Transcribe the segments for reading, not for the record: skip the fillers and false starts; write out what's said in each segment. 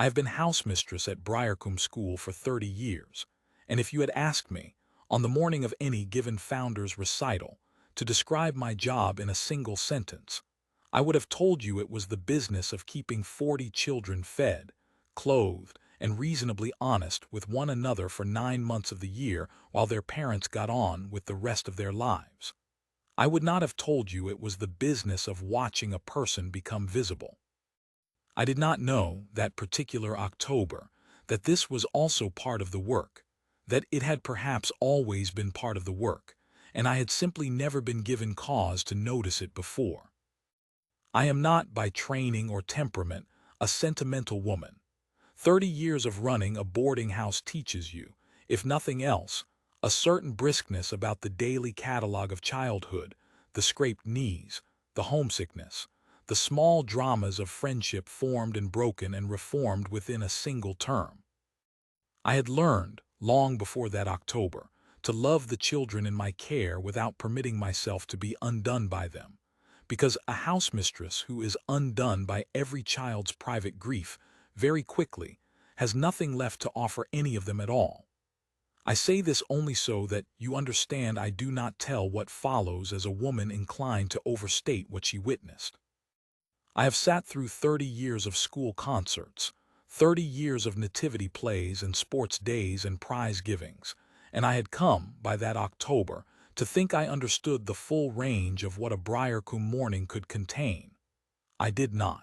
I have been house mistress at Briarcombe School for 30 years, and if you had asked me, on the morning of any given founder's recital, to describe my job in a single sentence, I would have told you it was the business of keeping 40 children fed, clothed, and reasonably honest with one another for 9 months of the year while their parents got on with the rest of their lives. I would not have told you it was the business of watching a person become visible. I did not know, that particular October, that this was also part of the work, that it had perhaps always been part of the work, and I had simply never been given cause to notice it before. I am not, by training or temperament, a sentimental woman. 30 years of running a boarding house teaches you, if nothing else, a certain briskness about the daily catalogue of childhood, the scraped knees, the homesickness, the small dramas of friendship formed and broken and reformed within a single term. I had learned, long before that October, to love the children in my care without permitting myself to be undone by them, because a housemistress who is undone by every child's private grief very quickly has nothing left to offer any of them at all. I say this only so that you understand I do not tell what follows as a woman inclined to overstate what she witnessed. I have sat through 30 years of school concerts, 30 years of nativity plays and sports days and prize givings, and I had come, by that October, to think I understood the full range of what a Briarcombe morning could contain. I did not.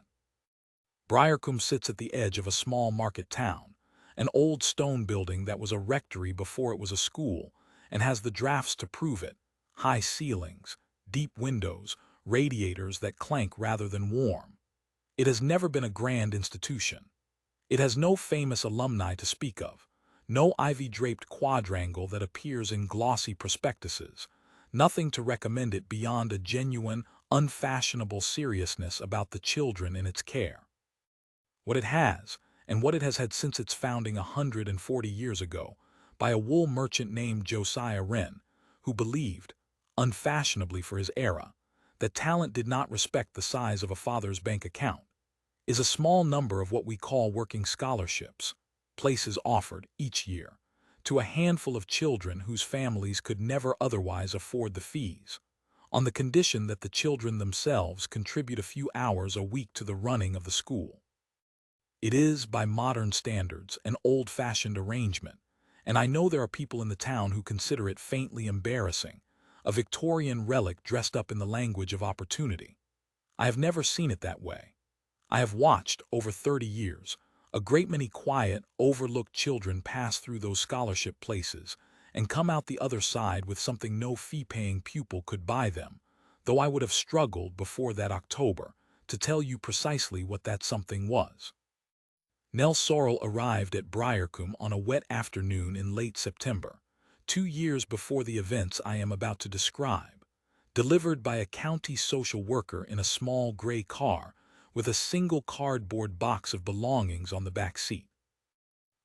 Briarcombe sits at the edge of a small market town, an old stone building that was a rectory before it was a school, and has the drafts to prove it: high ceilings, deep windows, radiators that clank rather than warm. It has never been a grand institution. It has no famous alumni to speak of, no ivy-draped quadrangle that appears in glossy prospectuses, nothing to recommend it beyond a genuine, unfashionable seriousness about the children in its care. What it has, and what it has had since its founding 140 years ago, by a wool merchant named Josiah Wren, who believed, unfashionably for his era, that talent did not respect the size of a father's bank account, is a small number of what we call working scholarships, places offered, each year, to a handful of children whose families could never otherwise afford the fees, on the condition that the children themselves contribute a few hours a week to the running of the school. It is, by modern standards, an old-fashioned arrangement, and I know there are people in the town who consider it faintly embarrassing, a Victorian relic dressed up in the language of opportunity. I have never seen it that way. I have watched, over 30 years, a great many quiet, overlooked children pass through those scholarship places and come out the other side with something no fee-paying pupil could buy them, though I would have struggled before that October to tell you precisely what that something was. Nell Sorrell arrived at Briarcombe on a wet afternoon in late September, 2 years before the events I am about to describe, delivered by a county social worker in a small gray car with a single cardboard box of belongings on the back seat.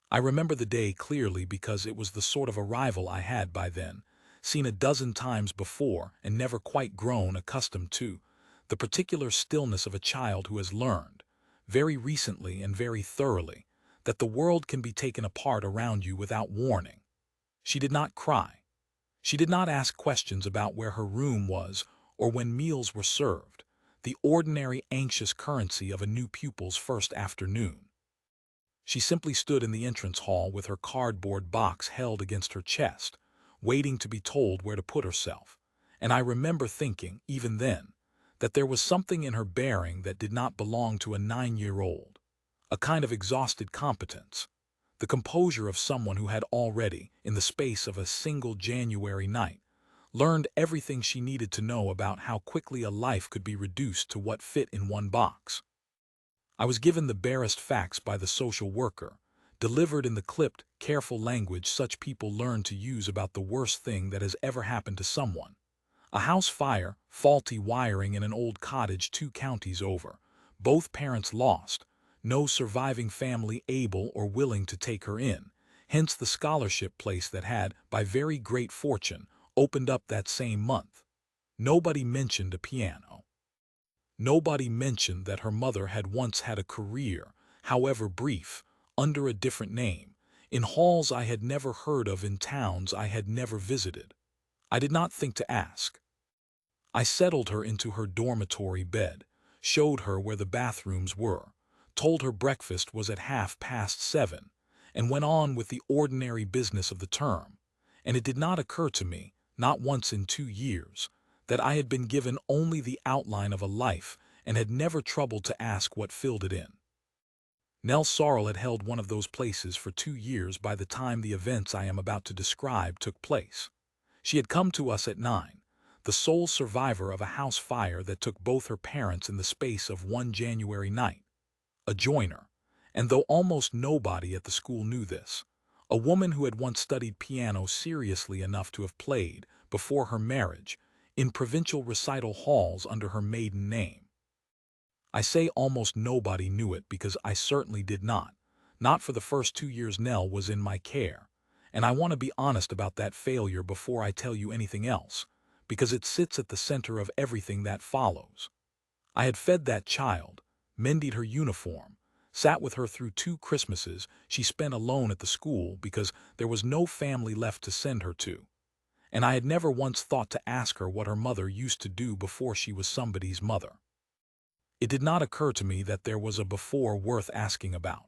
I remember the day clearly because it was the sort of arrival I had by then seen a dozen times before and never quite grown accustomed to, the particular stillness of a child who has learned, very recently and very thoroughly, that the world can be taken apart around you without warning. She did not cry. She did not ask questions about where her room was or when meals were served, the ordinary anxious currency of a new pupil's first afternoon. She simply stood in the entrance hall with her cardboard box held against her chest, waiting to be told where to put herself, and I remember thinking, even then, that there was something in her bearing that did not belong to a 9-year-old, a kind of exhausted competence, the composure of someone who had already, in the space of a single January night, learned everything she needed to know about how quickly a life could be reduced to what fit in one box. I was given the barest facts by the social worker, delivered in the clipped, careful language such people learn to use about the worst thing that has ever happened to someone: a house fire, faulty wiring in an old cottage 2 counties over, both parents lost, no surviving family able or willing to take her in, hence the scholarship place that had, by very great fortune, opened up that same month. Nobody mentioned a piano. Nobody mentioned that her mother had once had a career, however brief, under a different name, in halls I had never heard of, in towns I had never visited. I did not think to ask. I settled her into her dormitory bed, showed her where the bathrooms were, told her breakfast was at 7:30, and went on with the ordinary business of the term. And it did not occur to me, not once in 2 years, that I had been given only the outline of a life and had never troubled to ask what filled it in. Nell Sorrel had held one of those places for 2 years by the time the events I am about to describe took place. She had come to us at 9, the sole survivor of a house fire that took both her parents in the space of one January night. A joiner, and though almost nobody at the school knew this, a woman who had once studied piano seriously enough to have played, before her marriage, in provincial recital halls under her maiden name. I say almost nobody knew it because I certainly did not. Not for the first 2 years Nell was in my care. And I want to be honest about that failure before I tell you anything else, because it sits at the center of everything that follows. I had fed that child, mended her uniform, sat with her through 2 Christmases she spent alone at the school because there was no family left to send her to. And I had never once thought to ask her what her mother used to do before she was somebody's mother. It did not occur to me that there was a before worth asking about.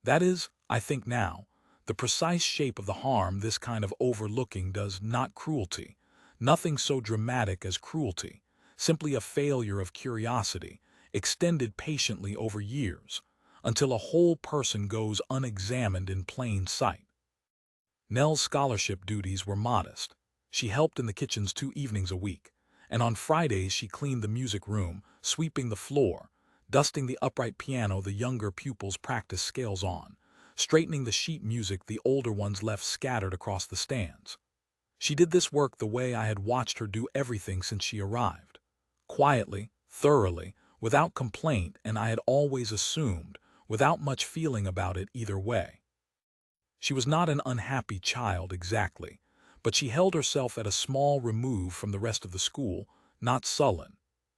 That is, I think now, the precise shape of the harm this kind of overlooking does, not cruelty, nothing so dramatic as cruelty, simply a failure of curiosity, extended patiently over years, until a whole person goes unexamined in plain sight. Nell's scholarship duties were modest. She helped in the kitchens 2 evenings a week, and on Fridays she cleaned the music room, sweeping the floor, dusting the upright piano the younger pupils practiced scales on, straightening the sheet music the older ones left scattered across the stands. She did this work the way I had watched her do everything since she arrived. Quietly, thoroughly, without complaint, and I had always assumed, without much feeling about it either way. She was not an unhappy child exactly, but she held herself at a small remove from the rest of the school, not sullen,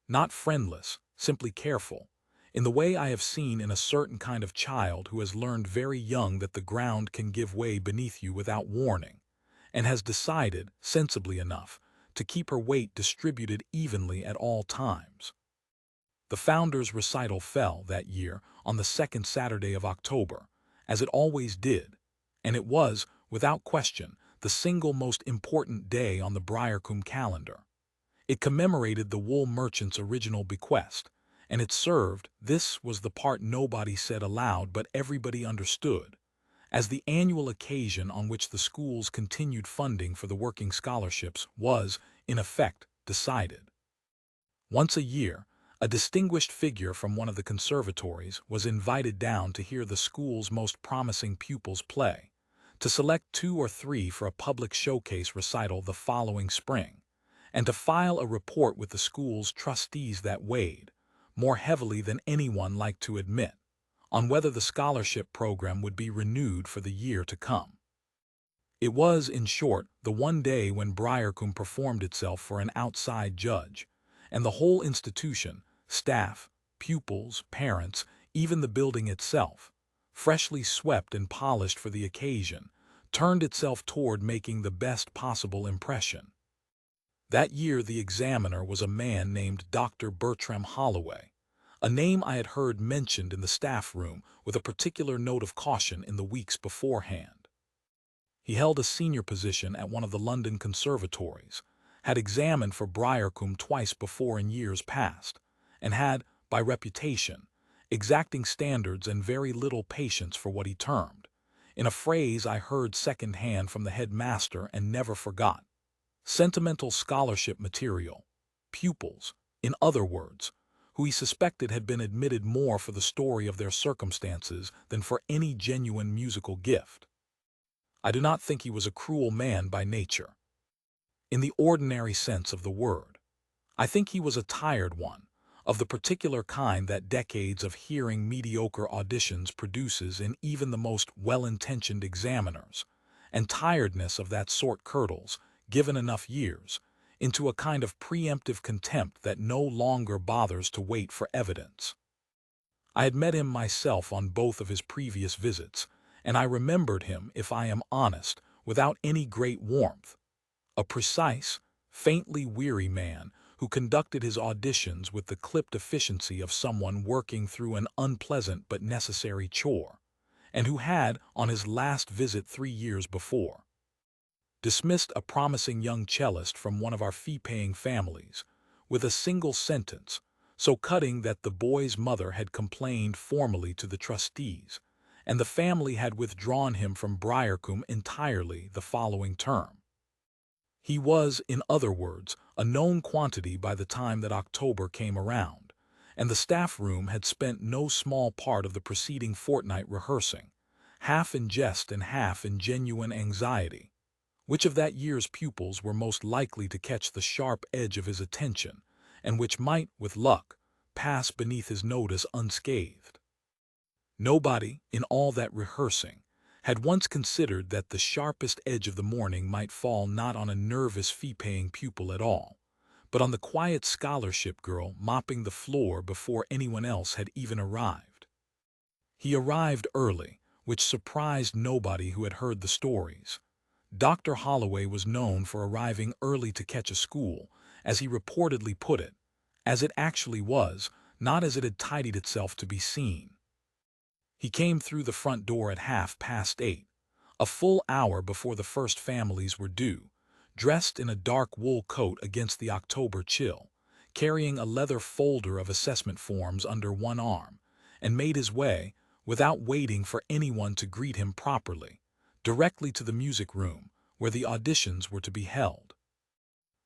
not friendless, simply careful, in the way I have seen in a certain kind of child who has learned very young that the ground can give way beneath you without warning, and has decided, sensibly enough, to keep her weight distributed evenly at all times. The Founders' recital fell, that year, on the second Saturday of October, as it always did, and it was, without question, the single most important day on the Briarcombe calendar. It commemorated the wool merchant's original bequest, and it served, this was the part nobody said aloud but everybody understood, as the annual occasion on which the school's continued funding for the working scholarships was, in effect, decided. Once a year, a distinguished figure from one of the conservatories was invited down to hear the school's most promising pupils play, to select 2 or 3 for a public showcase recital the following spring, and to file a report with the school's trustees that weighed, more heavily than anyone liked to admit, on whether the scholarship program would be renewed for the year to come. It was, in short, the one day when Briarcombe performed itself for an outside judge, and the whole institution, staff, pupils, parents, even the building itself, freshly swept and polished for the occasion, turned itself toward making the best possible impression. That year the examiner was a man named Dr. Bertram Holloway, a name I had heard mentioned in the staff room with a particular note of caution in the weeks beforehand. He held a senior position at one of the London conservatories, had examined for Briarcombe twice before in years past, and had, by reputation, exacting standards and very little patience for what he termed, in a phrase I heard second-hand from the headmaster and never forgot, sentimental scholarship material, pupils, in other words, who he suspected had been admitted more for the story of their circumstances than for any genuine musical gift. I do not think he was a cruel man by nature, in the ordinary sense of the word. I think he was a tired one, of the particular kind that decades of hearing mediocre auditions produces in even the most well-intentioned examiners, and tiredness of that sort curdles, given enough years, into a kind of preemptive contempt that no longer bothers to wait for evidence. I had met him myself on both of his previous visits, and I remembered him, if I am honest, without any great warmth. A precise, faintly weary man who conducted his auditions with the clipped efficiency of someone working through an unpleasant but necessary chore, and who had, on his last visit 3 years before, dismissed a promising young cellist from one of our fee-paying families with a single sentence, so cutting that the boy's mother had complained formally to the trustees, and the family had withdrawn him from Briarcombe entirely the following term. He was, in other words, a known quantity by the time that October came around, and the staff room had spent no small part of the preceding fortnight rehearsing, half in jest and half in genuine anxiety, which of that year's pupils were most likely to catch the sharp edge of his attention, and which might, with luck, pass beneath his notice unscathed. Nobody, in all that rehearsing, had once considered that the sharpest edge of the morning might fall not on a nervous fee-paying pupil at all, but on the quiet scholarship girl mopping the floor before anyone else had even arrived. He arrived early, which surprised nobody who had heard the stories. Dr. Holloway was known for arriving early to catch a school, as he reportedly put it, as it actually was, not as it had tidied itself to be seen. He came through the front door at 8:30, a full hour before the first families were due, dressed in a dark wool coat against the October chill, carrying a leather folder of assessment forms under one arm, and made his way, without waiting for anyone to greet him properly, directly to the music room, where the auditions were to be held.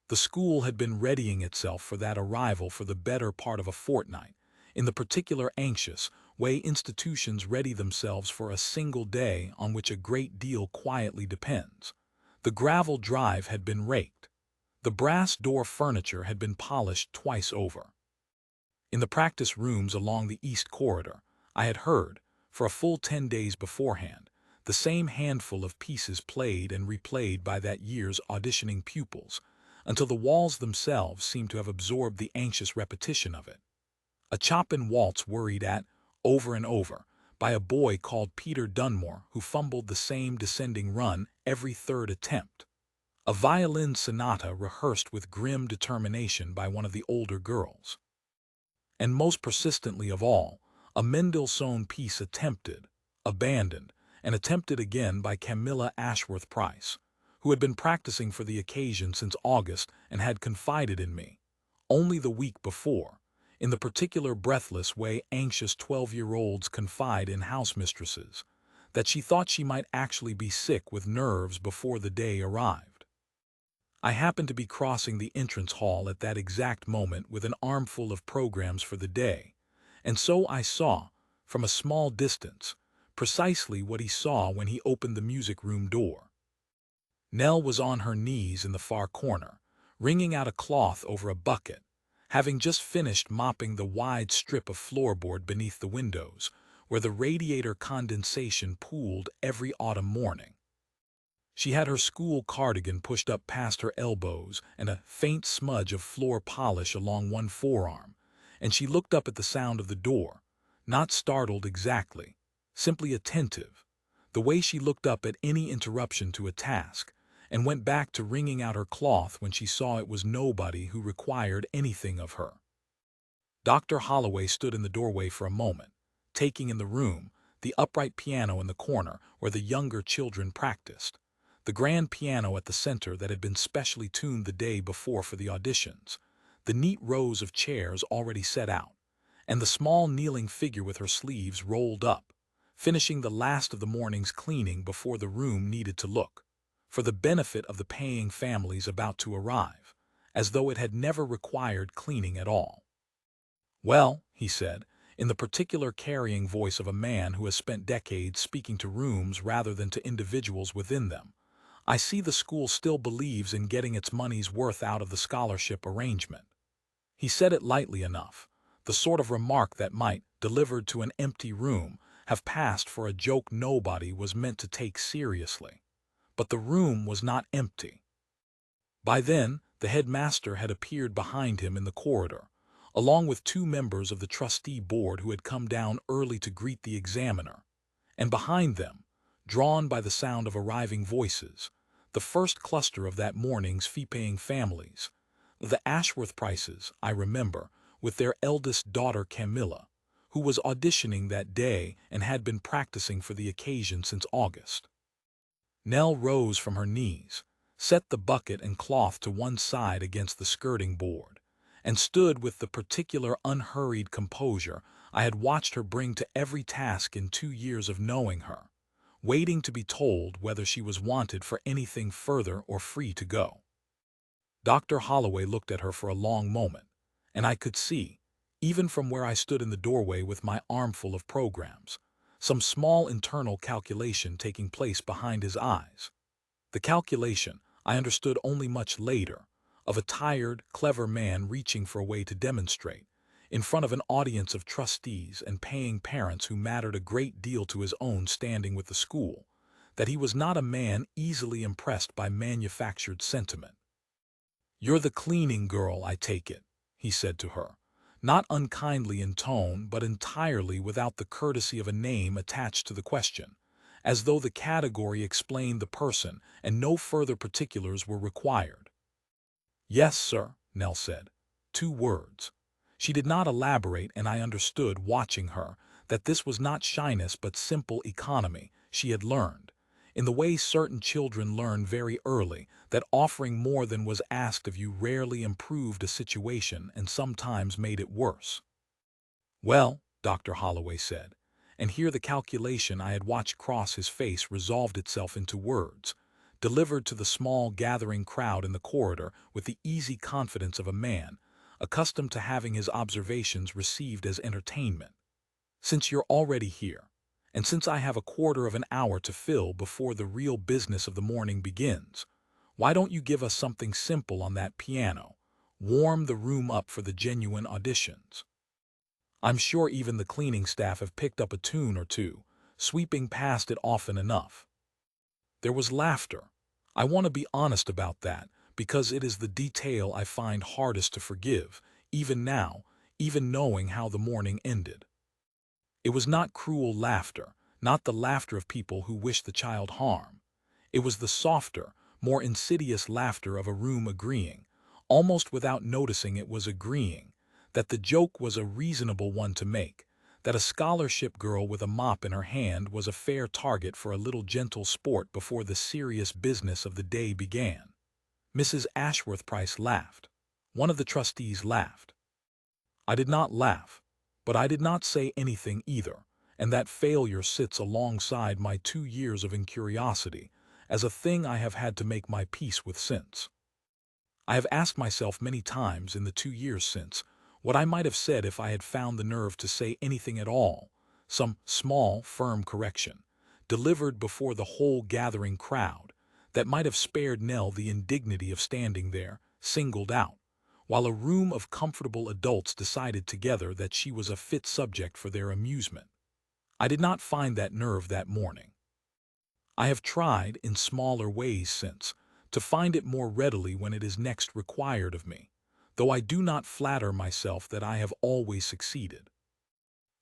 The school had been readying itself for that arrival for the better part of a fortnight, in the particular anxious way institutions ready themselves for a single day on which a great deal quietly depends. The gravel drive had been raked. The brass door furniture had been polished twice over. In the practice rooms along the east corridor, I had heard, for a full 10 days beforehand, the same handful of pieces played and replayed by that year's auditioning pupils, until the walls themselves seemed to have absorbed the anxious repetition of it. A Chopin waltz worried at, over and over, by a boy called Peter Dunmore who fumbled the same descending run every third attempt. A violin sonata rehearsed with grim determination by one of the older girls. And most persistently of all, a Mendelssohn piece attempted, abandoned, and attempted again by Camilla Ashworth Price, who had been practicing for the occasion since August and had confided in me, only the week before, in the particular breathless way anxious 12-year-olds confide in housemistresses, that she thought she might actually be sick with nerves before the day arrived. I happened to be crossing the entrance hall at that exact moment with an armful of programs for the day, and so I saw, from a small distance, precisely what he saw when he opened the music room door. Nell was on her knees in the far corner, wringing out a cloth over a bucket, having just finished mopping the wide strip of floorboard beneath the windows, where the radiator condensation pooled every autumn morning. She had her school cardigan pushed up past her elbows and a faint smudge of floor polish along one forearm, and she looked up at the sound of the door, not startled exactly, simply attentive, the way she looked up at any interruption to a task, and went back to wringing out her cloth when she saw it was nobody who required anything of her. Dr. Holloway stood in the doorway for a moment, taking in the room, the upright piano in the corner where the younger children practiced, the grand piano at the center that had been specially tuned the day before for the auditions, the neat rows of chairs already set out, and the small kneeling figure with her sleeves rolled up, finishing the last of the morning's cleaning before the room needed to look, for the benefit of the paying families about to arrive, as though it had never required cleaning at all. "Well," he said, in the particular carrying voice of a man who has spent decades speaking to rooms rather than to individuals within them, "I see the school still believes in getting its money's worth out of the scholarship arrangement." He said it lightly enough, the sort of remark that might, delivered to an empty room, have passed for a joke nobody was meant to take seriously. But the room was not empty. By then, the headmaster had appeared behind him in the corridor, along with two members of the trustee board who had come down early to greet the examiner, and behind them, drawn by the sound of arriving voices, the first cluster of that morning's fee-paying families, the Ashworth Prices, I remember, with their eldest daughter Camilla, who was auditioning that day and had been practicing for the occasion since August. Nell rose from her knees, set the bucket and cloth to one side against the skirting board, and stood with the particular unhurried composure I had watched her bring to every task in 2 years of knowing her, waiting to be told whether she was wanted for anything further or free to go. Dr. Holloway looked at her for a long moment, and I could see, even from where I stood in the doorway with my armful of programs, some small internal calculation taking place behind his eyes. The calculation, I understood only much later, of a tired, clever man reaching for a way to demonstrate, in front of an audience of trustees and paying parents who mattered a great deal to his own standing with the school, that he was not a man easily impressed by manufactured sentiment. "You're the cleaning girl, I take it," he said to her, not unkindly in tone but entirely without the courtesy of a name attached to the question, as though the category explained the person and no further particulars were required. "Yes, sir," Nell said. 2 words. She did not elaborate, and I understood, watching her, that this was not shyness but simple economy. She had learned, in the way certain children learn very early, that offering more than was asked of you rarely improved a situation and sometimes made it worse. "Well," Dr. Holloway said, and here the calculation I had watched cross his face resolved itself into words, delivered to the small gathering crowd in the corridor with the easy confidence of a man, accustomed to having his observations received as entertainment. "Since you're already here, and since I have a quarter of an hour to fill before the real business of the morning begins, why don't you give us something simple on that piano, warm the room up for the genuine auditions? I'm sure even the cleaning staff have picked up a tune or two, sweeping past it often enough." There was laughter. I want to be honest about that, because it is the detail I find hardest to forgive, even now, even knowing how the morning ended. It was not cruel laughter, not the laughter of people who wish the child harm. It was the softer, more insidious laughter of a room agreeing, almost without noticing it was agreeing, that the joke was a reasonable one to make, that a scholarship girl with a mop in her hand was a fair target for a little gentle sport before the serious business of the day began. Mrs. Ashworth Price laughed. One of the trustees laughed. I did not laugh, but I did not say anything either, and that failure sits alongside my 2 years of incuriosity as a thing I have had to make my peace with since. I have asked myself many times in the 2 years since what I might have said if I had found the nerve to say anything at all, some small, firm correction, delivered before the whole gathering crowd, that might have spared Nell the indignity of standing there, singled out, while a room of comfortable adults decided together that she was a fit subject for their amusement. I did not find that nerve that morning. I have tried, in smaller ways since, to find it more readily when it is next required of me, though I do not flatter myself that I have always succeeded.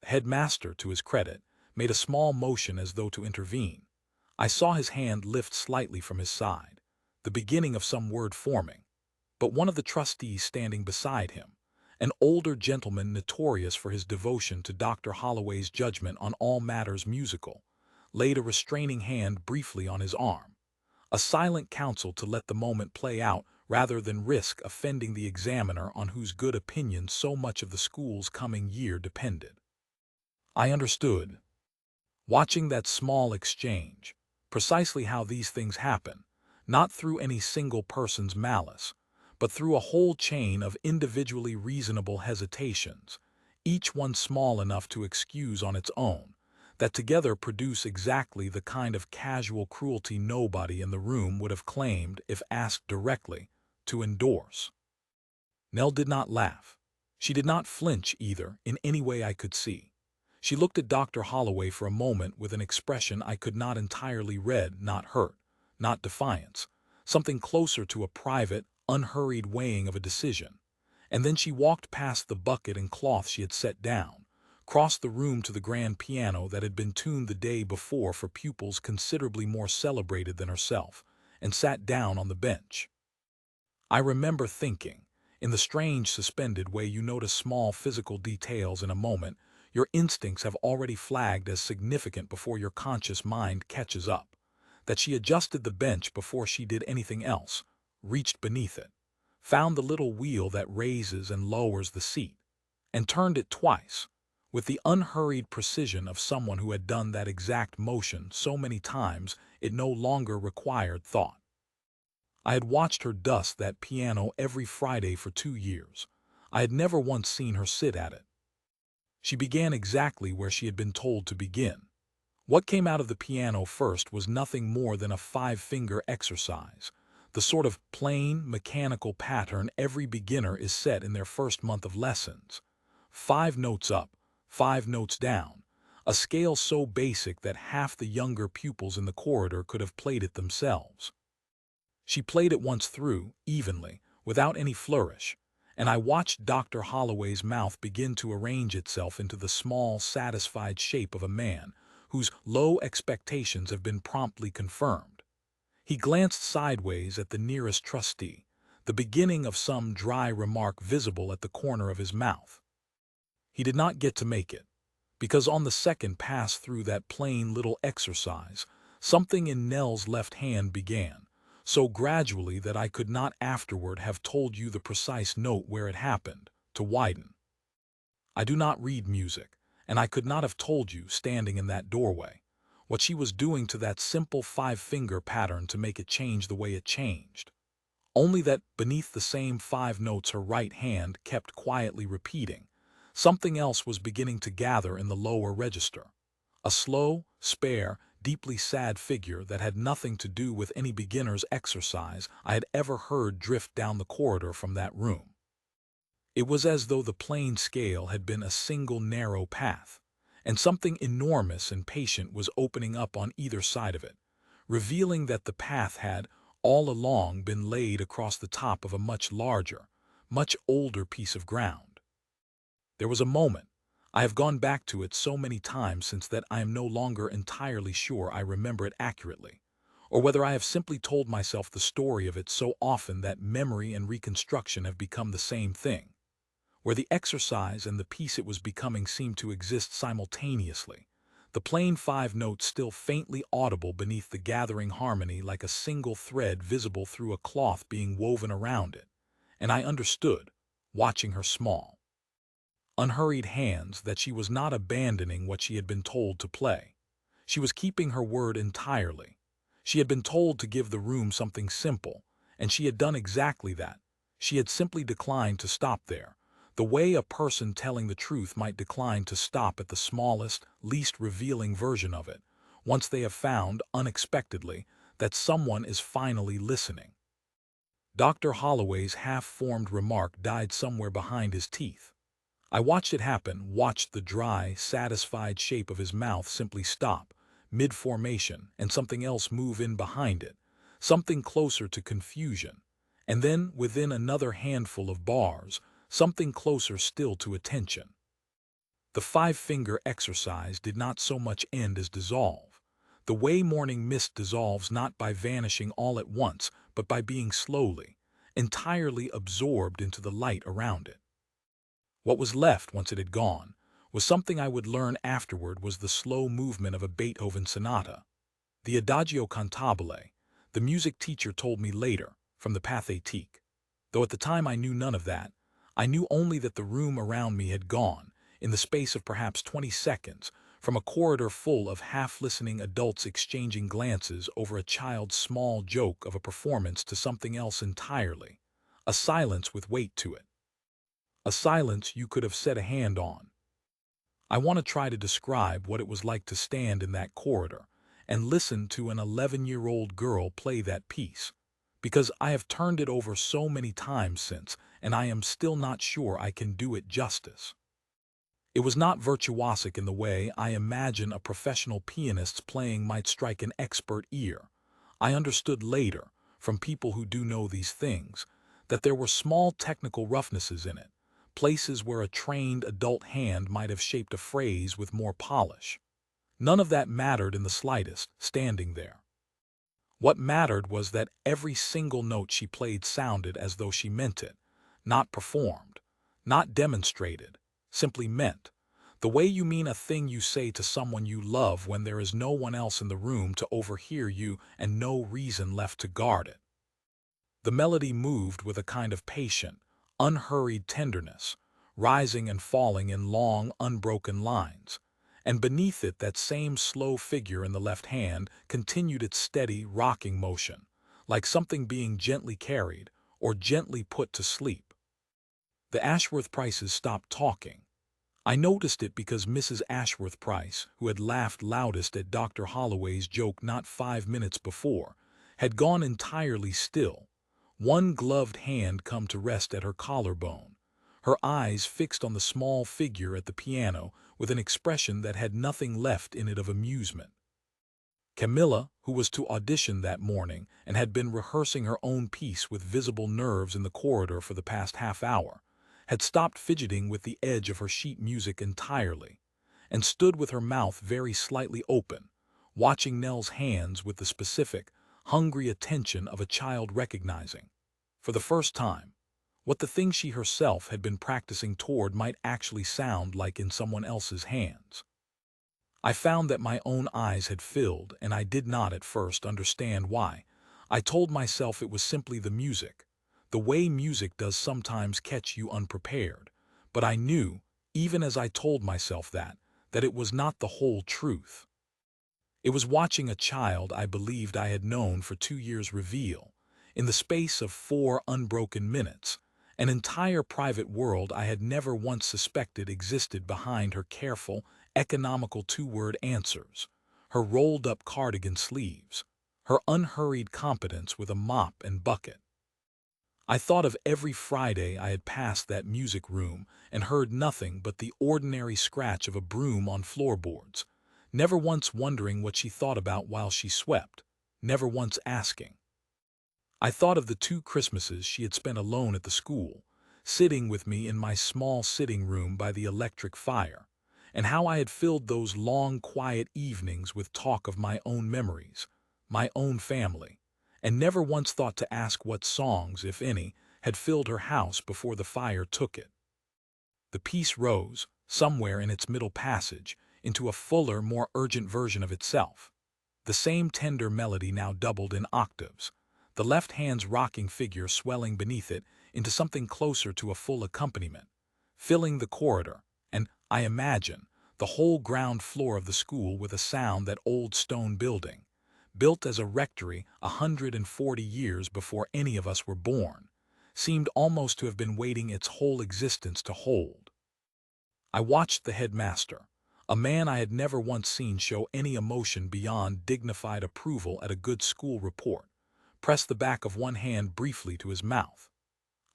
The headmaster, to his credit, made a small motion as though to intervene. I saw his hand lift slightly from his side, the beginning of some word forming, but one of the trustees standing beside him, an older gentleman notorious for his devotion to Dr. Holloway's judgment on all matters musical, laid a restraining hand briefly on his arm, a silent counsel to let the moment play out rather than risk offending the examiner on whose good opinion so much of the school's coming year depended. I understood, watching that small exchange, precisely how these things happen, not through any single person's malice, but through a whole chain of individually reasonable hesitations, each one small enough to excuse on its own, that together produce exactly the kind of casual cruelty nobody in the room would have claimed, if asked directly, to endorse. Nell did not laugh. She did not flinch either, in any way I could see. She looked at Dr. Holloway for a moment with an expression I could not entirely read, not hurt, not defiance, something closer to a private, unhurried weighing of a decision, And then she walked past the bucket and cloth she had set down, crossed the room to the grand piano that had been tuned the day before for pupils considerably more celebrated than herself, and sat down on the bench. I remember thinking, in the strange suspended way you notice small physical details in a moment, your instincts have already flagged as significant before your conscious mind catches up, that she adjusted the bench before she did anything else, reached beneath it, found the little wheel that raises and lowers the seat, and turned it twice, with the unhurried precision of someone who had done that exact motion so many times it no longer required thought. I had watched her dust that piano every Friday for 2 years. I had never once seen her sit at it. She began exactly where she had been told to begin. What came out of the piano first was nothing more than a five-finger exercise, the sort of plain, mechanical pattern every beginner is set in their first month of lessons. 5 notes up, 5 notes down, a scale so basic that half the younger pupils in the corridor could have played it themselves. She played it once through, evenly, without any flourish, and I watched Dr. Holloway's mouth begin to arrange itself into the small, satisfied shape of a man whose low expectations have been promptly confirmed. He glanced sideways at the nearest trustee, the beginning of some dry remark visible at the corner of his mouth. He did not get to make it, because on the second pass through that plain little exercise, something in Nell's left hand began, so gradually that I could not afterward have told you the precise note where it happened, to widen. I do not read music, and I could not have told you, standing in that doorway, what she was doing to that simple five-finger pattern to make it change the way it changed. Only that beneath the same 5 notes her right hand kept quietly repeating, something else was beginning to gather in the lower register. A slow, spare, deeply sad figure that had nothing to do with any beginner's exercise I had ever heard drift down the corridor from that room. It was as though the plain scale had been a single narrow path, and something enormous and patient was opening up on either side of it, revealing that the path had, all along, been laid across the top of a much larger, much older piece of ground. There was a moment, I have gone back to it so many times since that I am no longer entirely sure I remember it accurately, or whether I have simply told myself the story of it so often that memory and reconstruction have become the same thing, where the exercise and the piece it was becoming seemed to exist simultaneously, the plain 5 notes still faintly audible beneath the gathering harmony like a single thread visible through a cloth being woven around it, and I understood, watching her small, unhurried hands, that she was not abandoning what she had been told to play. She was keeping her word entirely. She had been told to give the room something simple, and she had done exactly that. She had simply declined to stop there, the way a person telling the truth might decline to stop at the smallest, least revealing version of it, once they have found, unexpectedly, that someone is finally listening. Dr. Holloway's half-formed remark died somewhere behind his teeth. I watched it happen, watched the dry, satisfied shape of his mouth simply stop, mid-formation, and something else move in behind it, something closer to confusion, and then, within another handful of bars, something closer still to attention. The five-finger exercise did not so much end as dissolve, the way morning mist dissolves not by vanishing all at once, but by being slowly, entirely absorbed into the light around it. What was left once it had gone was something I would learn afterward was the slow movement of a Beethoven sonata. The Adagio cantabile, the music teacher told me later, from the Pathétique. Though at the time I knew none of that, I knew only that the room around me had gone, in the space of perhaps 20 seconds, from a corridor full of half-listening adults exchanging glances over a child's small joke of a performance to something else entirely, a silence with weight to it. A silence you could have set a hand on. I want to try to describe what it was like to stand in that corridor and listen to an 11-year-old girl play that piece, because I have turned it over so many times since, and I am still not sure I can do it justice. It was not virtuosic in the way I imagine a professional pianist's playing might strike an expert ear. I understood later, from people who do know these things, that there were small technical roughnesses in it, places where a trained adult hand might have shaped a phrase with more polish. None of that mattered in the slightest, standing there. What mattered was that every single note she played sounded as though she meant it, not performed, not demonstrated, simply meant. The way you mean a thing you say to someone you love when there is no one else in the room to overhear you and no reason left to guard it. The melody moved with a kind of patient, unhurried tenderness, rising and falling in long, unbroken lines. And beneath it, that same slow figure in the left hand continued its steady, rocking motion, like something being gently carried or gently put to sleep. The Ashworth Prices stopped talking. I noticed it because Mrs. Ashworth Price, who had laughed loudest at Dr. Holloway's joke not 5 minutes before, had gone entirely still, one gloved hand come to rest at her collarbone, her eyes fixed on the small figure at the piano with an expression that had nothing left in it of amusement. Camilla, who was to audition that morning and had been rehearsing her own piece with visible nerves in the corridor for the past half-hour, had stopped fidgeting with the edge of her sheet music entirely, and stood with her mouth very slightly open, watching Nell's hands with the specific, hungry attention of a child recognizing, for the first time, what the thing she herself had been practicing toward might actually sound like in someone else's hands. I found that my own eyes had filled, and I did not at first understand why. I told myself it was simply the music, the way music does sometimes catch you unprepared, but I knew, even as I told myself that it was not the whole truth. It was watching a child I believed I had known for 2 years reveal, in the space of 4 unbroken minutes, an entire private world I had never once suspected existed behind her careful, economical 2-word answers, her rolled-up cardigan sleeves, her unhurried competence with a mop and bucket. I thought of every Friday I had passed that music room and heard nothing but the ordinary scratch of a broom on floorboards, never once wondering what she thought about while she swept, never once asking. I thought of the 2 Christmases she had spent alone at the school, sitting with me in my small sitting room by the electric fire, and how I had filled those long, quiet evenings with talk of my own memories, my own family, and never once thought to ask what songs, if any, had filled her house before the fire took it. The piece rose, somewhere in its middle passage, into a fuller, more urgent version of itself. The same tender melody now doubled in octaves, the left hand's rocking figure swelling beneath it into something closer to a full accompaniment, filling the corridor, and, I imagine, the whole ground floor of the school with a sound that old stone building, built as a rectory 140 years before any of us were born, seemed almost to have been waiting its whole existence to hold. I watched the headmaster, a man I had never once seen show any emotion beyond dignified approval at a good school report, press the back of one hand briefly to his mouth.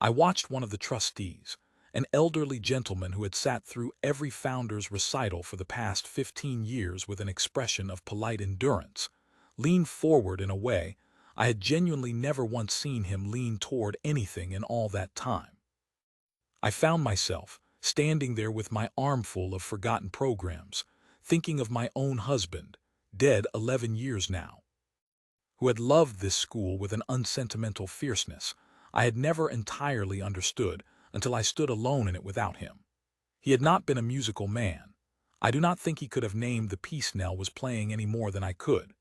I watched one of the trustees, an elderly gentleman who had sat through every founder's recital for the past 15 years with an expression of polite endurance, lean forward in a way I had genuinely never once seen him lean toward anything in all that time. I found myself standing there with my armful of forgotten programs, thinking of my own husband, dead 11 years now, who had loved this school with an unsentimental fierceness I had never entirely understood until I stood alone in it without him. He had not been a musical man. I do not think he could have named the piece Nell was playing any more than I could.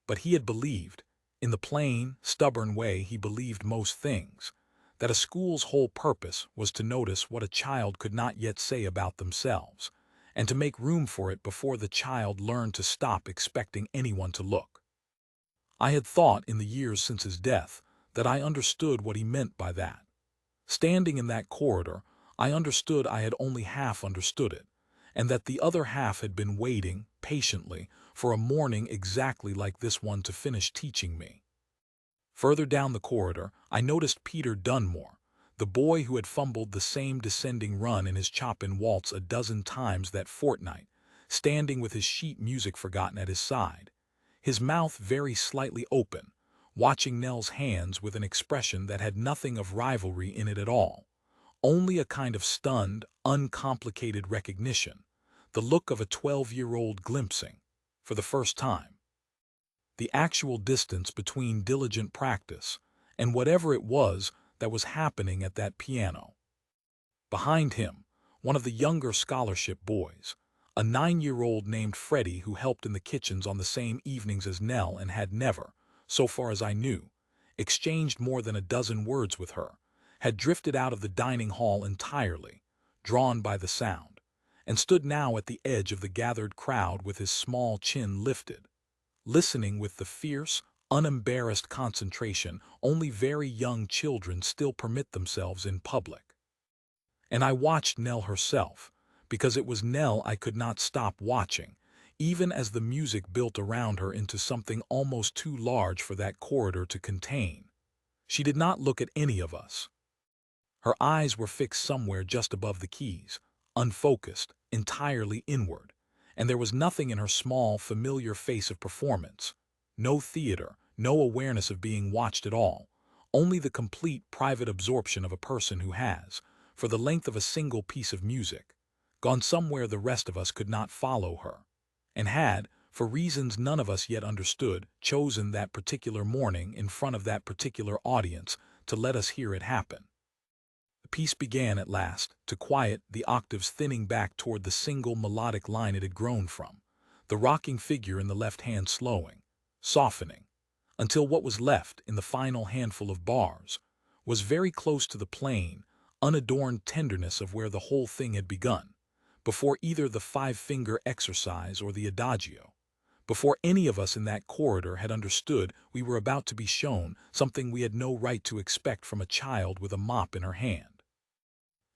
But he had believed, in the plain, stubborn way he believed most things, that a school's whole purpose was to notice what a child could not yet say about themselves, and to make room for it before the child learned to stop expecting anyone to look. I had thought in the years since his death that I understood what he meant by that. Standing in that corridor, I understood I had only half understood it, and that the other half had been waiting, patiently, for a morning exactly like this one to finish teaching me. Further down the corridor, I noticed Peter Dunmore, the boy who had fumbled the same descending run in his chop-in waltz a dozen times that fortnight, standing with his sheet music forgotten at his side, his mouth very slightly open, watching Nell's hands with an expression that had nothing of rivalry in it at all, only a kind of stunned, uncomplicated recognition, the look of a 12-year-old glimpsing, for the first time, the actual distance between diligent practice and whatever it was that was happening at that piano. Behind him, one of the younger scholarship boys, a 9-year-old named Freddie who helped in the kitchens on the same evenings as Nell and had never, so far as I knew, exchanged more than a dozen words with her, had drifted out of the dining hall entirely, drawn by the sound, and stood now at the edge of the gathered crowd with his small chin lifted, listening with the fierce, unembarrassed concentration only very young children still permit themselves in public. And I watched Nell herself, because it was Nell I could not stop watching, even as the music built around her into something almost too large for that corridor to contain. She did not look at any of us. Her eyes were fixed somewhere just above the keys, unfocused, entirely inward, and there was nothing in her small, familiar face of performance. No theater, no awareness of being watched at all, only the complete private absorption of a person who has, for the length of a single piece of music, gone somewhere the rest of us could not follow her, and had, for reasons none of us yet understood, chosen that particular morning in front of that particular audience to let us hear it happen. The piece began at last to quiet, the octaves thinning back toward the single melodic line it had grown from, the rocking figure in the left hand slowing, softening, until what was left in the final handful of bars was very close to the plain, unadorned tenderness of where the whole thing had begun, before either the five-finger exercise or the adagio, before any of us in that corridor had understood we were about to be shown something we had no right to expect from a child with a mop in her hand.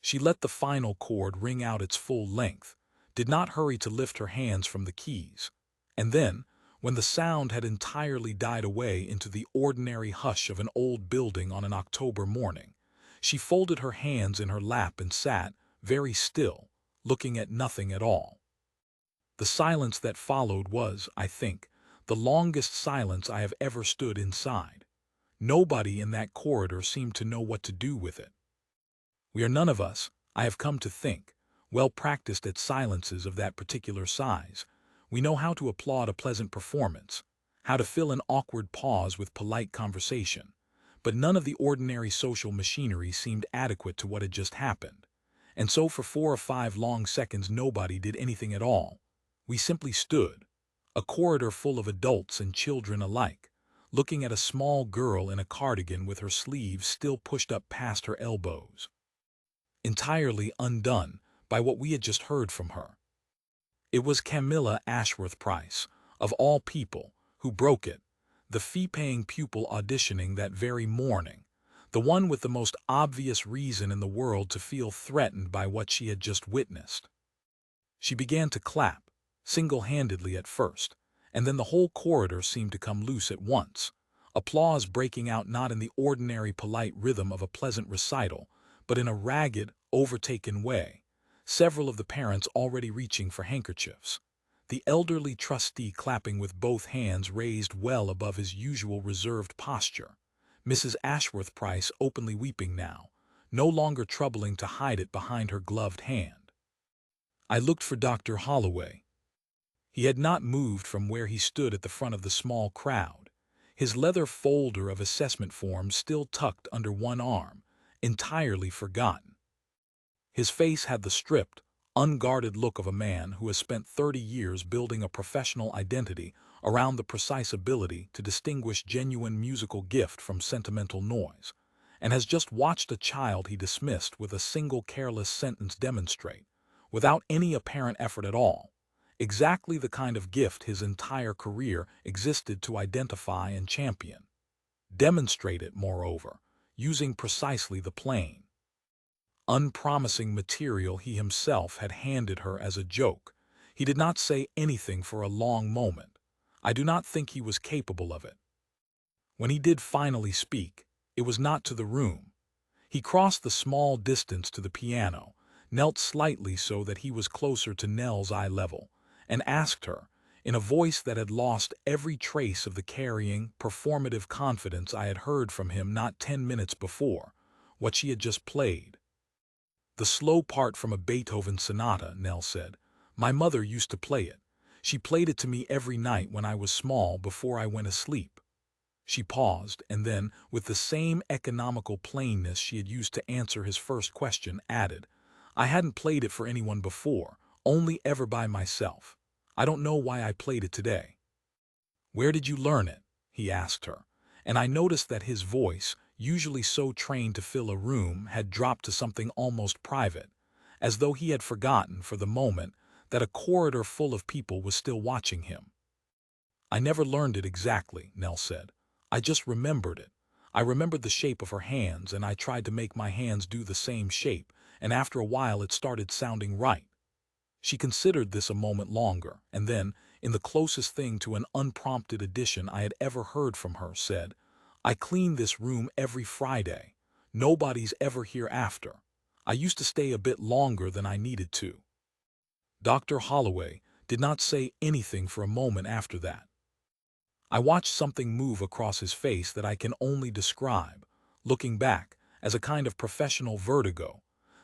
She let the final chord ring out its full length, did not hurry to lift her hands from the keys, and then, when the sound had entirely died away into the ordinary hush of an old building on an October morning, she folded her hands in her lap and sat, very still, looking at nothing at all. The silence that followed was, I think, the longest silence I have ever stood inside. Nobody in that corridor seemed to know what to do with it. We are none of us, I have come to think, well practiced at silences of that particular size. We know how to applaud a pleasant performance, how to fill an awkward pause with polite conversation, but none of the ordinary social machinery seemed adequate to what had just happened. And so for 4 or 5 long seconds nobody did anything at all. We simply stood, a corridor full of adults and children alike, looking at a small girl in a cardigan with her sleeves still pushed up past her elbows, entirely undone by what we had just heard from her. It was Camilla Ashworth Price, of all people, who broke it, the fee-paying pupil auditioning that very morning, the one with the most obvious reason in the world to feel threatened by what she had just witnessed. She began to clap, single-handedly at first, and then the whole corridor seemed to come loose at once, applause breaking out not in the ordinary polite rhythm of a pleasant recital, but in a ragged, overtaken way, several of the parents already reaching for handkerchiefs, the elderly trustee clapping with both hands raised well above his usual reserved posture, Mrs. Ashworth Price openly weeping now, no longer troubling to hide it behind her gloved hand. I looked for Dr. Holloway. He had not moved from where he stood at the front of the small crowd, his leather folder of assessment forms still tucked under one arm, entirely forgotten. His face had the stripped, unguarded look of a man who has spent 30 years building a professional identity around the precise ability to distinguish genuine musical gift from sentimental noise, and has just watched a child he dismissed with a single careless sentence demonstrate, without any apparent effort at all, exactly the kind of gift his entire career existed to identify and champion. Demonstrate it, moreover, using precisely the plain, unpromising material he himself had handed her as a joke. He did not say anything for a long moment. I do not think he was capable of it. When he did finally speak, it was not to the room. He crossed the small distance to the piano, knelt slightly so that he was closer to Nell's eye level, and asked her, in a voice that had lost every trace of the carrying, performative confidence I had heard from him not 10 minutes before, what she had just played. "The slow part from a Beethoven sonata," Nell said. "My mother used to play it. She played it to me every night when I was small before I went asleep." She paused, and then, with the same economical plainness she had used to answer his first question, added, "I hadn't played it for anyone before, only ever by myself. I don't know why I played it today." "Where did you learn it?" he asked her, and I noticed that his voice, usually so trained to fill a room, had dropped to something almost private, as though he had forgotten, for the moment, that a corridor full of people was still watching him. "I never learned it exactly," Nell said. "I just remembered it. I remembered the shape of her hands, and I tried to make my hands do the same shape, and after a while it started sounding right." She considered this a moment longer, and then, in the closest thing to an unprompted addition I had ever heard from her, said, "I clean this room every Friday. Nobody's ever here after. I used to stay a bit longer than I needed to." Dr. Holloway did not say anything for a moment after that. I watched something move across his face that I can only describe, looking back, as a kind of professional vertigo,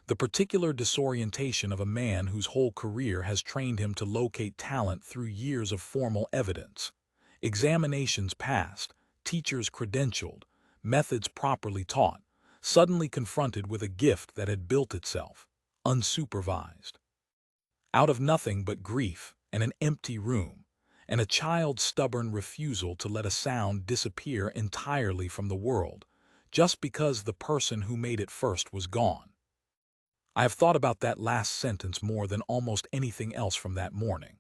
the particular disorientation of a man whose whole career has trained him to locate talent through years of formal evidence. Examinations passed, teachers credentialed, methods properly taught, suddenly confronted with a gift that had built itself, unsupervised. Out of nothing but grief and an empty room, and a child's stubborn refusal to let a sound disappear entirely from the world, just because the person who made it first was gone. I have thought about that last sentence more than almost anything else from that morning.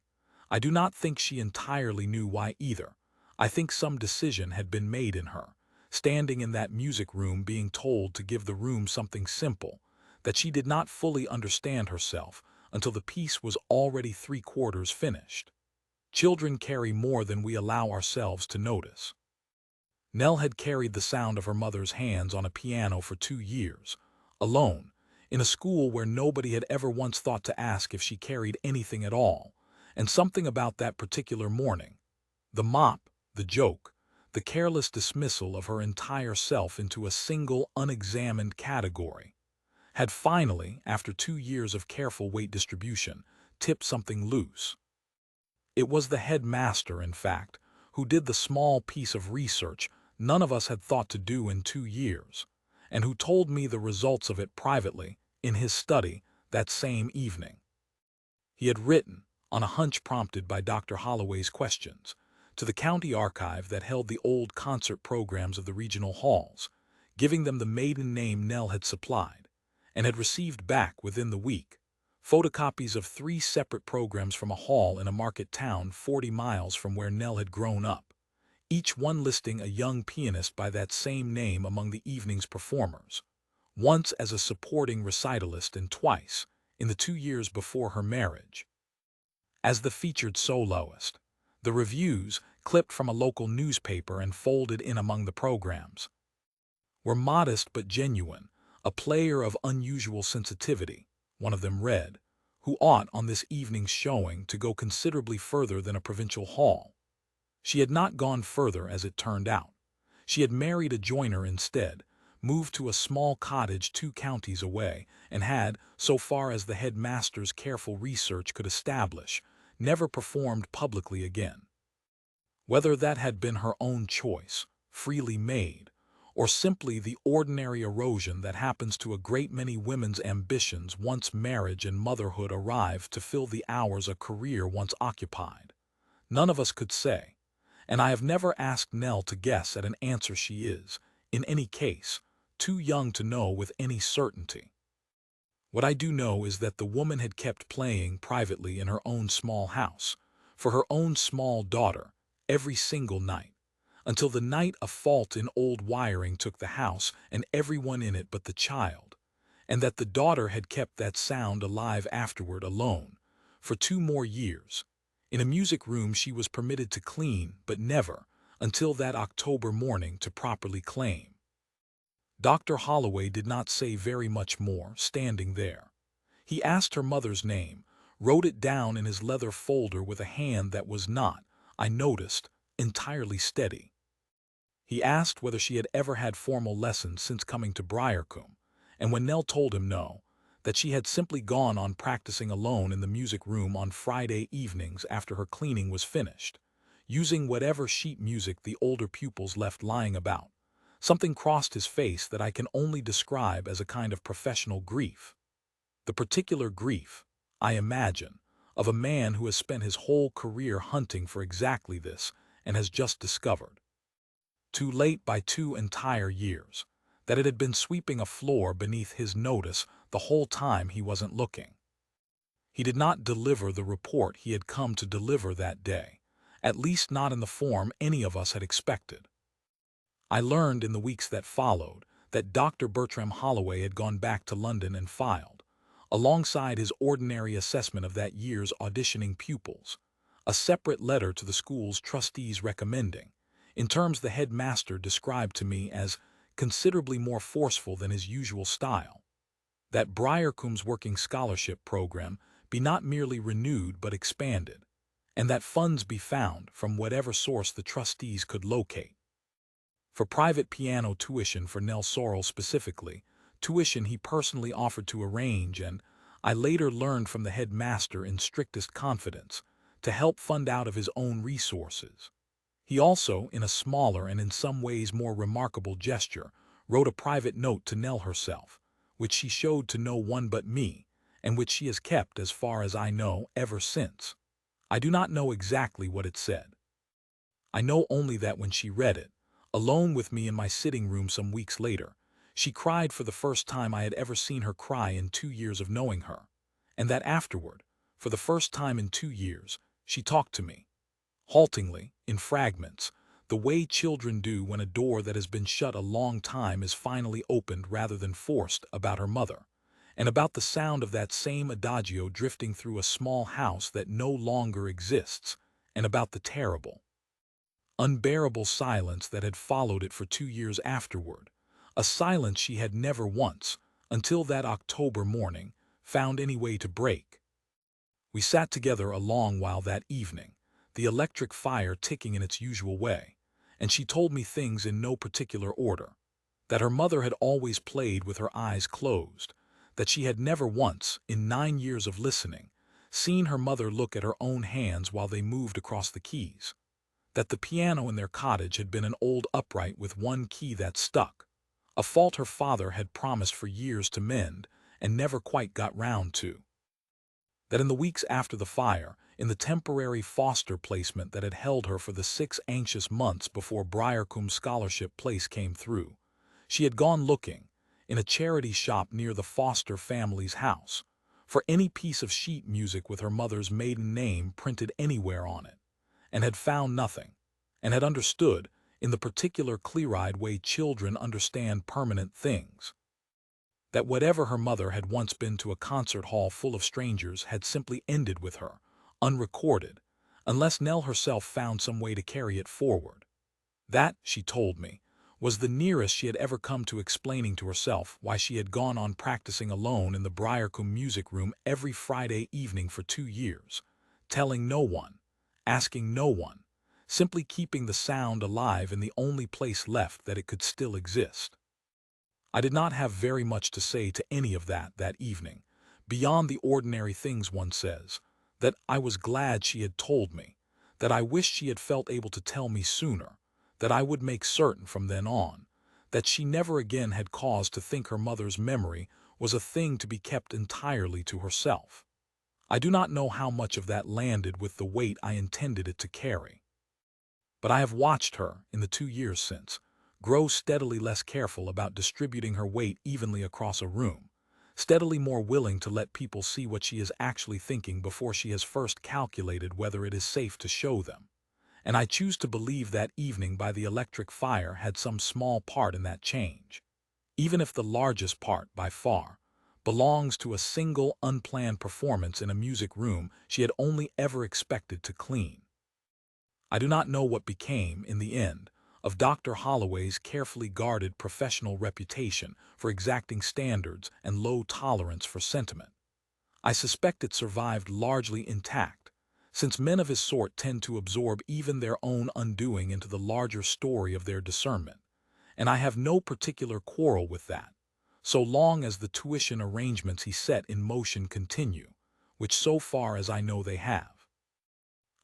I do not think she entirely knew why either. I think some decision had been made in her, standing in that music room being told to give the room something simple, that she did not fully understand herself until the piece was already 3/4 finished. Children carry more than we allow ourselves to notice. Nell had carried the sound of her mother's hands on a piano for 2 years, alone, in a school where nobody had ever once thought to ask if she carried anything at all, and something about that particular morning, the mop, the joke, the careless dismissal of her entire self into a single unexamined category, had finally, after 2 years of careful weight distribution, tipped something loose. It was the headmaster, in fact, who did the small piece of research none of us had thought to do in 2 years, and who told me the results of it privately, in his study, that same evening. He had written, on a hunch prompted by Dr. Holloway's questions, to the county archive that held the old concert programs of the regional halls, giving them the maiden name Nell had supplied, and had received back within the week photocopies of 3 separate programs from a hall in a market town 40 miles from where Nell had grown up, each one listing a young pianist by that same name among the evening's performers, once as a supporting recitalist and twice, in the 2 years before her marriage, as the featured soloist. The reviews, clipped from a local newspaper and folded in among the programs, were modest but genuine, a player of unusual sensitivity, one of them read, who ought on this evening's showing to go considerably further than a provincial hall. She had not gone further, as it turned out. She had married a joiner instead, moved to a small cottage 2 counties away, and had, so far as the headmaster's careful research could establish, never performed publicly again. Whether that had been her own choice, freely made, or simply the ordinary erosion that happens to a great many women's ambitions once marriage and motherhood arrive to fill the hours a career once occupied, none of us could say, and I have never asked Nell to guess at an answer. She is, in any case, too young to know with any certainty. What I do know is that the woman had kept playing privately in her own small house, for her own small daughter, every single night, until the night a fault in old wiring took the house and everyone in it but the child, and that the daughter had kept that sound alive afterward alone, for 2 more years, in a music room she was permitted to clean, but never, until that October morning, to properly claim. Dr. Holloway did not say very much more, standing there. He asked her mother's name, wrote it down in his leather folder with a hand that was not, I noticed, entirely steady. He asked whether she had ever had formal lessons since coming to Briarcombe, and when Nell told him no, that she had simply gone on practicing alone in the music room on Friday evenings after her cleaning was finished, using whatever sheet music the older pupils left lying about, something crossed his face that I can only describe as a kind of professional grief. The particular grief, I imagine, of a man who has spent his whole career hunting for exactly this and has just discovered, too late by 2 entire years, that it had been sweeping a floor beneath his notice the whole time he wasn't looking. He did not deliver the report he had come to deliver that day, at least not in the form any of us had expected. I learned in the weeks that followed that Dr. Bertram Holloway had gone back to London and filed, alongside his ordinary assessment of that year's auditioning pupils, a separate letter to the school's trustees recommending, in terms the headmaster described to me as considerably more forceful than his usual style, that Briarcombe's working scholarship program be not merely renewed but expanded, and that funds be found from whatever source the trustees could locate. For private piano tuition for Nell Sorrell specifically, tuition he personally offered to arrange and, I later learned from the headmaster in strictest confidence, to help fund out of his own resources. He also, in a smaller and in some ways more remarkable gesture, wrote a private note to Nell herself, which she showed to no one but me, and which she has kept, as far as I know, ever since. I do not know exactly what it said. I know only that when she read it, alone with me in my sitting room some weeks later, she cried for the first time I had ever seen her cry in 2 years of knowing her, and that afterward, for the first time in 2 years, she talked to me, haltingly, in fragments, the way children do when a door that has been shut a long time is finally opened rather than forced, about her mother, and about the sound of that same adagio drifting through a small house that no longer exists, and about the terrible, unbearable silence that had followed it for 2 years afterward, a silence she had never once, until that October morning, found any way to break. We sat together a long while that evening, the electric fire ticking in its usual way, and she told me things in no particular order, that her mother had always played with her eyes closed, that she had never once, in 9 years of listening, seen her mother look at her own hands while they moved across the keys, that the piano in their cottage had been an old upright with one key that stuck, a fault her father had promised for years to mend and never quite got round to, that in the weeks after the fire, in the temporary foster placement that had held her for the 6 anxious months before Briarcombe's scholarship place came through, she had gone looking, in a charity shop near the foster family's house, for any piece of sheet music with her mother's maiden name printed anywhere on it, and had found nothing, and had understood, in the particular clear-eyed way children understand permanent things, that whatever her mother had once been to a concert hall full of strangers had simply ended with her, unrecorded, unless Nell herself found some way to carry it forward. That, she told me, was the nearest she had ever come to explaining to herself why she had gone on practicing alone in the Briarcombe music room every Friday evening for 2 years, telling no one, asking no one, simply keeping the sound alive in the only place left that it could still exist. I did not have very much to say to any of that evening, beyond the ordinary things one says, that I was glad she had told me, that I wished she had felt able to tell me sooner, that I would make certain from then on, that she never again had cause to think her mother's memory was a thing to be kept entirely to herself. I do not know how much of that landed with the weight I intended it to carry. But I have watched her, in the 2 years since, grow steadily less careful about distributing her weight evenly across a room, steadily more willing to let people see what she is actually thinking before she has first calculated whether it is safe to show them. And I choose to believe that evening by the electric fire had some small part in that change, even if the largest part, by far, belongs to a single unplanned performance in a music room she had only ever expected to clean. I do not know what became, in the end, of Dr. Holloway's carefully guarded professional reputation for exacting standards and low tolerance for sentiment. I suspect it survived largely intact, since men of his sort tend to absorb even their own undoing into the larger story of their discernment, and I have no particular quarrel with that, so long as the tuition arrangements he set in motion continue, which so far as I know they have.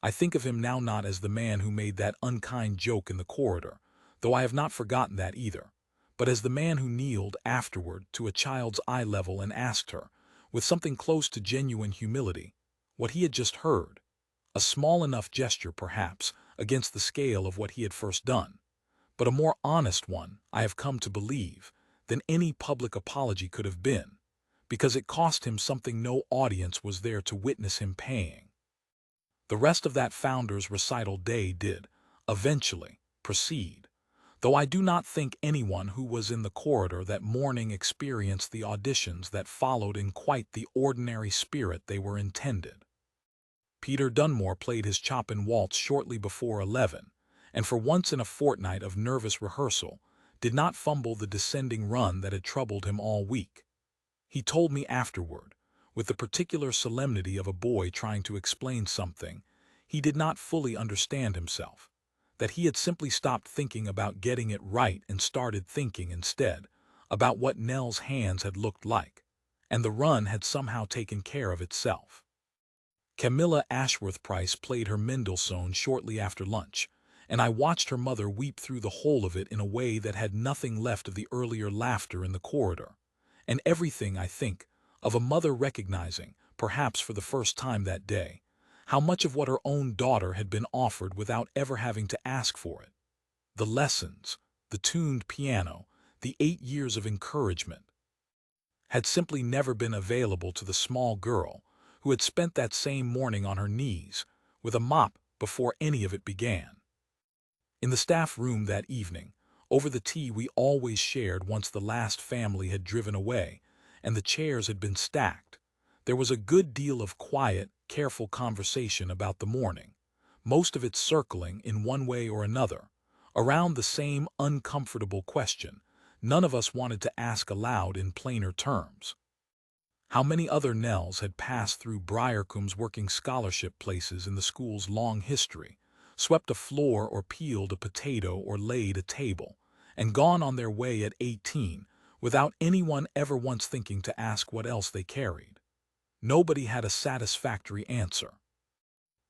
I think of him now not as the man who made that unkind joke in the corridor, though I have not forgotten that either, but as the man who kneeled afterward to a child's eye level and asked her, with something close to genuine humility, what he had just heard, a small enough gesture perhaps against the scale of what he had first done, but a more honest one, I have come to believe, than any public apology could have been, because it cost him something no audience was there to witness him paying. The rest of that founder's recital day did, eventually, proceed, though I do not think anyone who was in the corridor that morning experienced the auditions that followed in quite the ordinary spirit they were intended. Peter Dunmore played his Chopin waltz shortly before 11, and for once in a fortnight of nervous rehearsal, did not fumble the descending run that had troubled him all week. He told me afterward, with the particular solemnity of a boy trying to explain something he did not fully understand himself, that he had simply stopped thinking about getting it right and started thinking instead about what Nell's hands had looked like, and the run had somehow taken care of itself. Camilla Ashworth Price played her Mendelssohn shortly after lunch, and I watched her mother weep through the whole of it in a way that had nothing left of the earlier laughter in the corridor, and everything, I think, of a mother recognizing, perhaps for the first time that day, how much of what her own daughter had been offered without ever having to ask for it. The lessons, the tuned piano, the 8 years of encouragement, had simply never been available to the small girl who had spent that same morning on her knees with a mop before any of it began. In the staff room that evening, over the tea we always shared once the last family had driven away and the chairs had been stacked, there was a good deal of quiet, careful conversation about the morning, most of it circling, in one way or another, around the same uncomfortable question none of us wanted to ask aloud in plainer terms. How many other Nells had passed through Briarcomb's working scholarship places in the school's long history, swept a floor or peeled a potato or laid a table, and gone on their way at 18 without anyone ever once thinking to ask what else they carried? Nobody had a satisfactory answer.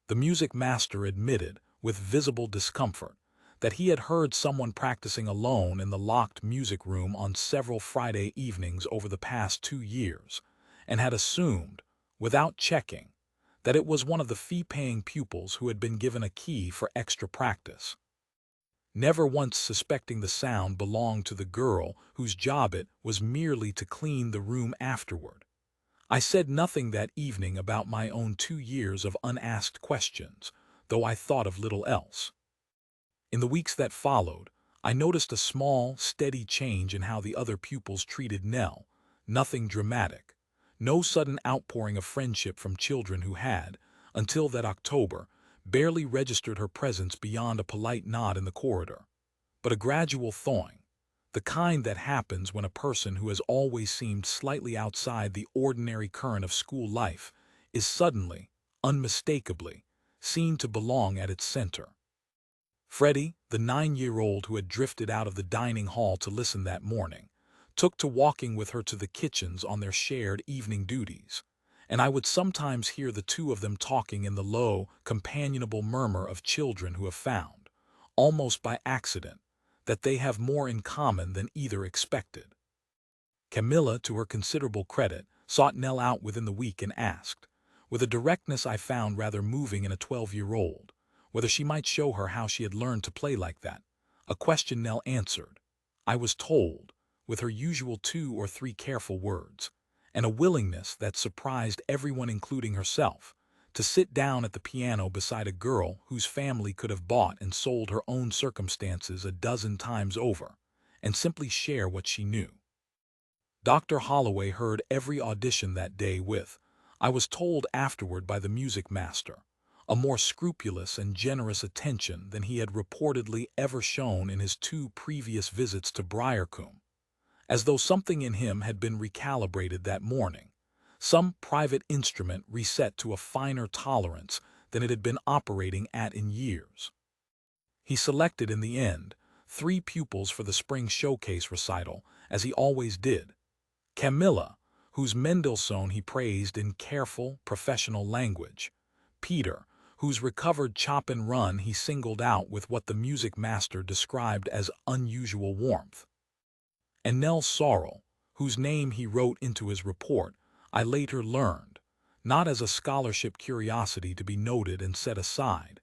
The music master admitted, with visible discomfort, that he had heard someone practicing alone in the locked music room on several Friday evenings over the past 2 years, and had assumed, without checking, that it was one of the fee-paying pupils who had been given a key for extra practice, never once suspecting the sound belonged to the girl whose job it was merely to clean the room afterward. I said nothing that evening about my own 2 years of unasked questions, though I thought of little else. In the weeks that followed, I noticed a small, steady change in how the other pupils treated Nell, nothing dramatic, no sudden outpouring of friendship from children who had, until that October, barely registered her presence beyond a polite nod in the corridor, but a gradual thawing, the kind that happens when a person who has always seemed slightly outside the ordinary current of school life is suddenly, unmistakably, seen to belong at its center. Freddie, the 9-year-old who had drifted out of the dining hall to listen that morning, took to walking with her to the kitchens on their shared evening duties, and I would sometimes hear the two of them talking in the low, companionable murmur of children who have found, almost by accident, that they have more in common than either expected. Camilla, to her considerable credit, sought Nell out within the week and asked, with a directness I found rather moving in a 12-year-old, whether she might show her how she had learned to play like that, a question Nell answered, I was told, with her usual 2 or 3 careful words, and a willingness that surprised everyone including herself, to sit down at the piano beside a girl whose family could have bought and sold her own circumstances a dozen times over, and simply share what she knew. Dr. Holloway heard every audition that day with, I was told afterward by the music master, a more scrupulous and generous attention than he had reportedly ever shown in his 2 previous visits to Briarcomb, as though something in him had been recalibrated that morning, some private instrument reset to a finer tolerance than it had been operating at in years. He selected in the end 3 pupils for the spring showcase recital, as he always did. Camilla, whose Mendelssohn he praised in careful, professional language. Peter, whose recovered chop and run he singled out with what the music master described as unusual warmth. And Nell Sorrell, whose name he wrote into his report, I later learned, not as a scholarship curiosity to be noted and set aside,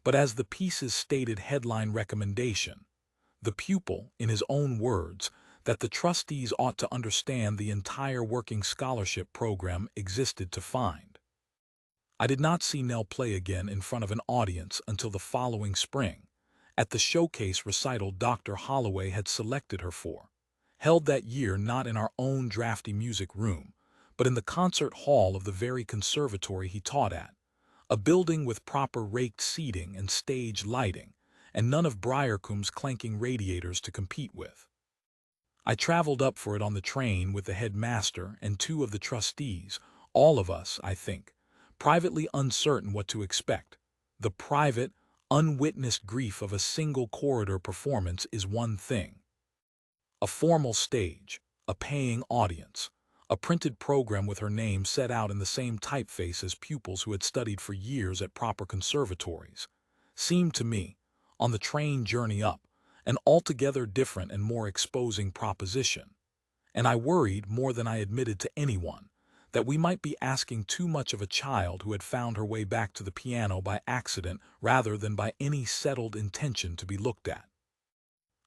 but as the piece's stated headline recommendation, the pupil, in his own words, that the trustees ought to understand the entire working scholarship program existed to find. I did not see Nell play again in front of an audience until the following spring, at the showcase recital Dr. Holloway had selected her for, held that year not in our own drafty music room, but in the concert hall of the very conservatory he taught at, a building with proper raked seating and stage lighting, and none of Briarcomb's clanking radiators to compete with. I traveled up for it on the train with the headmaster and 2 of the trustees, all of us, I think, privately uncertain what to expect. The private, unwitnessed grief of a single corridor performance is one thing. A formal stage, a paying audience, a printed program with her name set out in the same typeface as pupils who had studied for years at proper conservatories, seemed to me, on the train journey up, an altogether different and more exposing proposition, and I worried more than I admitted to anyone that we might be asking too much of a child who had found her way back to the piano by accident rather than by any settled intention to be looked at.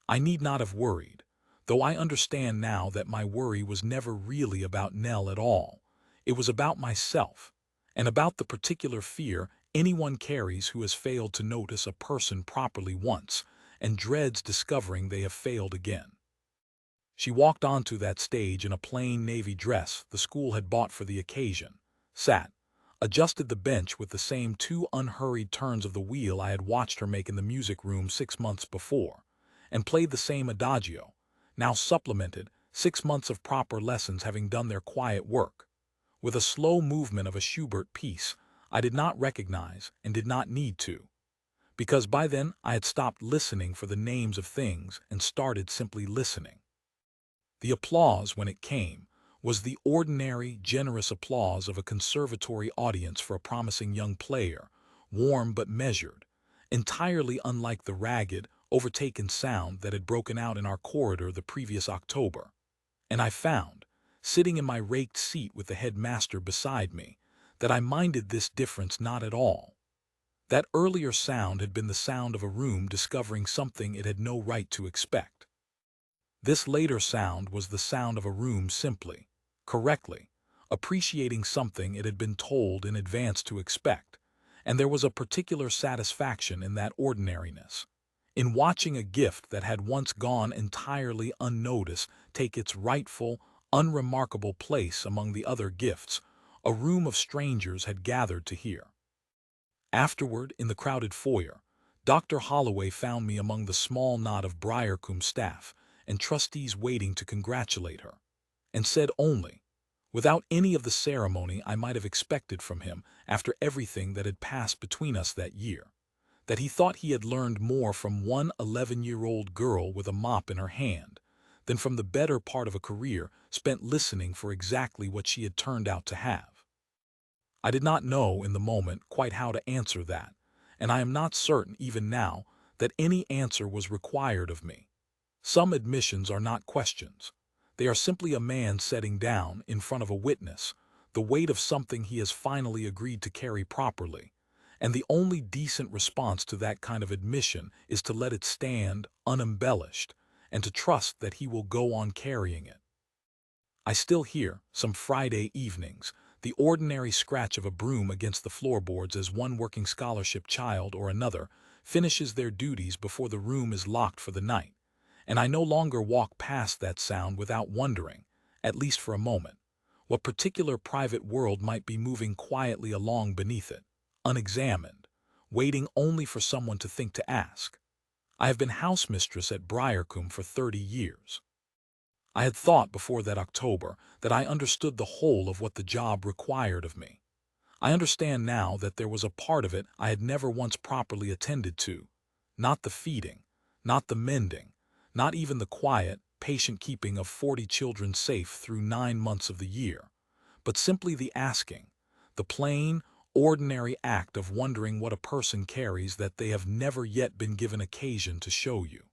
I need not have worried, though I understand now that my worry was never really about Nell at all. It was about myself, and about the particular fear anyone carries who has failed to notice a person properly once and dreads discovering they have failed again. She walked onto that stage in a plain navy dress the school had bought for the occasion, sat, adjusted the bench with the same 2 unhurried turns of the wheel I had watched her make in the music room 6 months before, and played the same adagio, now supplemented, 6 months of proper lessons having done their quiet work, with a slow movement of a Schubert piece I did not recognize and did not need to, because by then I had stopped listening for the names of things and started simply listening. The applause, when it came, was the ordinary, generous applause of a conservatory audience for a promising young player, warm but measured, entirely unlike the ragged, overtaken sound that had broken out in our corridor the previous October. And I found, sitting in my raked seat with the headmaster beside me, that I minded this difference not at all. That earlier sound had been the sound of a room discovering something it had no right to expect. This later sound was the sound of a room simply, correctly, appreciating something it had been told in advance to expect, and there was a particular satisfaction in that ordinariness, in watching a gift that had once gone entirely unnoticed take its rightful, unremarkable place among the other gifts a room of strangers had gathered to hear. Afterward, in the crowded foyer, Dr. Holloway found me among the small knot of Briarcombe staff and trustees waiting to congratulate her, and said only, without any of the ceremony I might have expected from him after everything that had passed between us that year, that he thought he had learned more from one 11-year-old girl with a mop in her hand than from the better part of a career spent listening for exactly what she had turned out to have. I did not know in the moment quite how to answer that, and I am not certain even now that any answer was required of me. Some admissions are not questions. They are simply a man setting down, in front of a witness, the weight of something he has finally agreed to carry properly, and the only decent response to that kind of admission is to let it stand unembellished and to trust that he will go on carrying it. I still hear, some Friday evenings, the ordinary scratch of a broom against the floorboards as one working scholarship child or another finishes their duties before the room is locked for the night, and I no longer walk past that sound without wondering, at least for a moment, what particular private world might be moving quietly along beneath it, unexamined, waiting only for someone to think to ask. I have been housemistress at Briarcombe for 30 years. I had thought before that October that I understood the whole of what the job required of me. I understand now that there was a part of it I had never once properly attended to. Not the feeding, not the mending, not even the quiet, patient keeping of 40 children safe through 9 months of the year, but simply the asking, the plain, ordinary act of wondering what a person carries that they have never yet been given occasion to show you.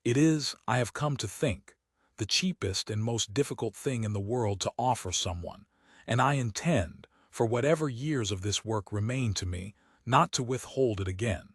It is, I have come to think, the cheapest and most difficult thing in the world to offer someone, and I intend, for whatever years of this work remain to me, not to withhold it again.